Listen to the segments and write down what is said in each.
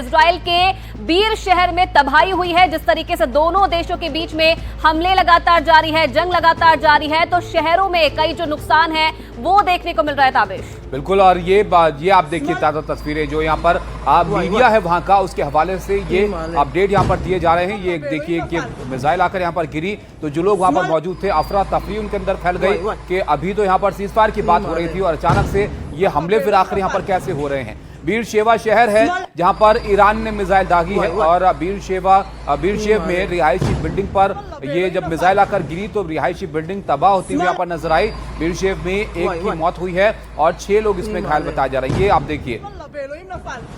Israel के बीर शहर में तबाही हुई है। जिस तरीके से दोनों देशों के बीच में हमले लगातार जारी है, जंग लगातार जारी है, तो शहरों में कई जो नुकसान है वो देखने को मिल रहा है। ताबिश बिल्कुल, और ये आप देखिए ताज़ा तस्वीरें जो यहाँ पर मीडिया है वहाँ का, उसके हवाले से ये अपडेट यहाँ पर दिए जा रहे हैं। ये देखिए कि मिसाइल आकर यहाँ पर गिरी तो जो लोग वहाँ पर मौजूद थे, अफरा तफरी उनके अंदर फैल गई कि अभी तो यहाँ पर सीज़फायर की बात हो रही थी और अचानक से ये हमले फिर आखिर यहाँ पर कैसे हो रहे हैं। बीर शेवा शहर है जहां पर ईरान ने मिसाइल दागी है और बीर शेव में रिहायशी बिल्डिंग पर ये जब मिसाइल आकर गिरी तो रिहायशी बिल्डिंग तबाह होती हुई यहाँ पर नजर आई। बीर शेव में एक की मौत हुई है और 6 लोग इसमें घायल बताया जा रहा है। ये आप देखिए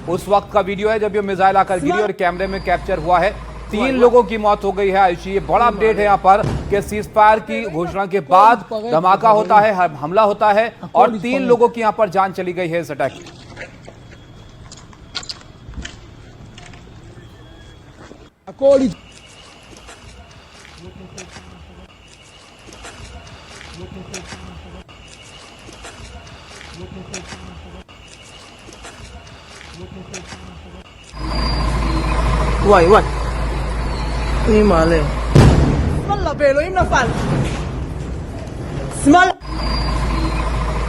उस वक्त का वीडियो है जब ये मिसाइल आकर गिरी और कैमरे में कैप्चर हुआ है। 3 लोगों की मौत हो गई है। आयुषी, ये बड़ा अपडेट है यहाँ पर कि सीज़फायर की घोषणा के बाद धमाका होता है, हमला होता है और 3 लोगों की यहाँ पर जान चली गई है इस अटैक में। וואי וואי אני מעלה וואלה באלוהים נפל שמאל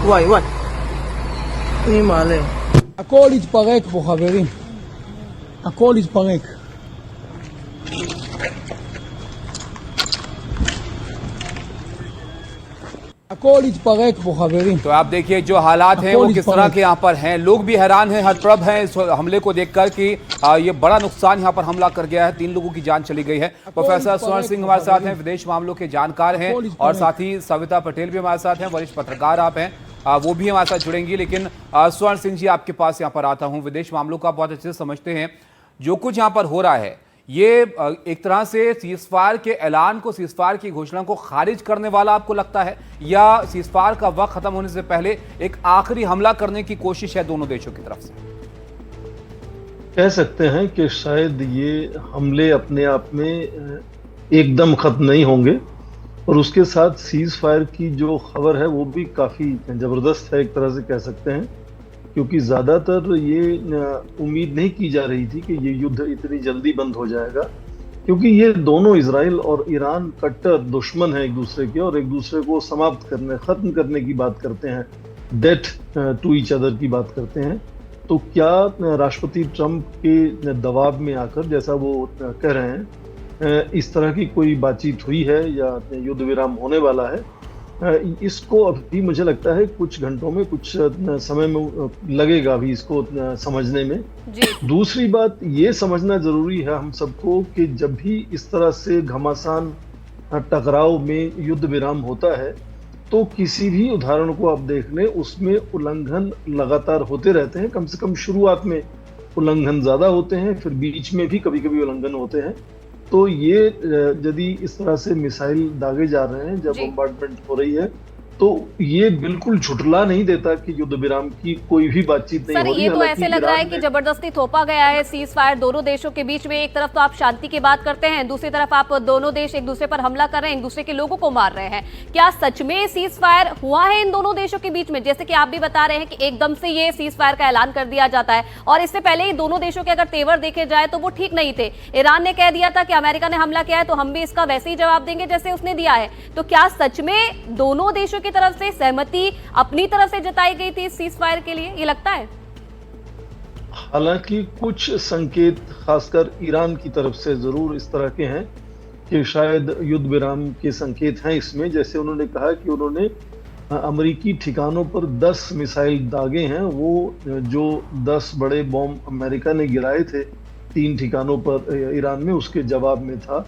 וואי וואי אני מעלה הכל התפרק פה חברים, הכל התפרק. तो आप देखिए जो हालात हैं वो किस तरह के यहाँ पर हैं। लोग भी हैरान हैं, हतप्रभ हैं इस हमले को देखकर कि ये बड़ा नुकसान यहाँ पर हमला कर गया है। 3 लोगों की जान चली गई है। प्रोफेसर स्वर्ण सिंह हमारे साथ हैं, विदेश मामलों के जानकार हैं, और साथ ही सविता पटेल भी हमारे साथ हैं, वरिष्ठ पत्रकार आप हैं, वो भी हमारे साथ जुड़ेंगी। लेकिन स्वर्ण सिंह जी, आपके पास यहाँ पर आता हूँ। विदेश मामलों का बहुत अच्छे से समझते हैं। जो कुछ यहाँ पर हो रहा है ये एक तरह से सीज़फायर के ऐलान को, सीज़फायर की घोषणा को खारिज करने वाला आपको लगता है, या सीज़फायर का वक्त खत्म होने से पहले एक आखिरी हमला करने की कोशिश है दोनों देशों की तरफ से? कह सकते हैं कि शायद ये हमले अपने आप में एकदम खत्म नहीं होंगे और उसके साथ सीज़फायर की जो खबर है वो भी काफ़ी ज़बरदस्त है, एक तरह से कह सकते हैं, क्योंकि ज़्यादातर ये उम्मीद नहीं की जा रही थी कि ये युद्ध इतनी जल्दी बंद हो जाएगा, क्योंकि ये दोनों इजराइल और ईरान कट्टर दुश्मन हैं एक दूसरे के और एक दूसरे को समाप्त करने, ख़त्म करने की बात करते हैं, डेथ टू ईच अदर की बात करते हैं। तो क्या राष्ट्रपति ट्रंप के दबाव में आकर, जैसा वो कह रहे हैं, इस तरह की कोई बातचीत हुई है या युद्ध विराम होने वाला है? इसको अभी मुझे लगता है कुछ घंटों में, कुछ समय में लगेगा अभी इसको समझने में। दूसरी बात ये समझना जरूरी है हम सबको कि जब भी इस तरह से घमासान टकराव में युद्ध विराम होता है तो किसी भी उदाहरण को आप देख लें, उसमें उल्लंघन लगातार होते रहते हैं। कम से कम शुरुआत में उल्लंघन ज्यादा होते हैं, फिर बीच में भी कभी कभी उल्लंघन होते हैं। तो ये यदि इस तरह से मिसाइल दागे जा रहे हैं, जब बॉम्बार्डमेंट हो रही है, तो ये बिल्कुल झुठला नहीं देता कि युद्ध विराम की कोई भी बातचीत नहीं हो रही। ये तो ऐसे लग रहा है कि जबरदस्ती थोपा गया है सीज फायर दोनों देशों के बीच में। एक तरफ तो आप शांति की बात करते हैं, दूसरी तरफ आप दोनों देश एक दूसरे पर हमला कर रहे हैं, एक दूसरे के लोगों को मार रहे हैं। क्या सच में सीज फायर हुआ है इन दोनों देशों के बीच में? जैसे कि आप भी बता रहे हैं कि एकदम से ये सीज फायर का ऐलान कर दिया जाता है, और इससे पहले ही दोनों देशों के अगर तेवर देखे जाए तो वो ठीक नहीं थे। ईरान ने कह दिया था कि अमेरिका ने हमला किया है तो हम भी इसका वैसे ही जवाब देंगे जैसे उसने दिया है। तो क्या सच में दोनों देशों की तरफ से सहमति अपनी तरफ से जताई गई थी सीज फायर के लिए, ये लगता है? हालांकि कुछ संकेत खासकर ईरान की तरफ से जरूर इस तरह के हैं कि शायद युद्ध विराम के संकेत हैं इसमें। जैसे उन्होंने कहा कि उन्होंने अमेरिकी ठिकानों पर 10 मिसाइल दागे हैं। वो जो 10 बड़े बॉम्ब अमेरिका ने गिराए थे 3 ठिकानों पर ईरान में, उसके जवाब में था।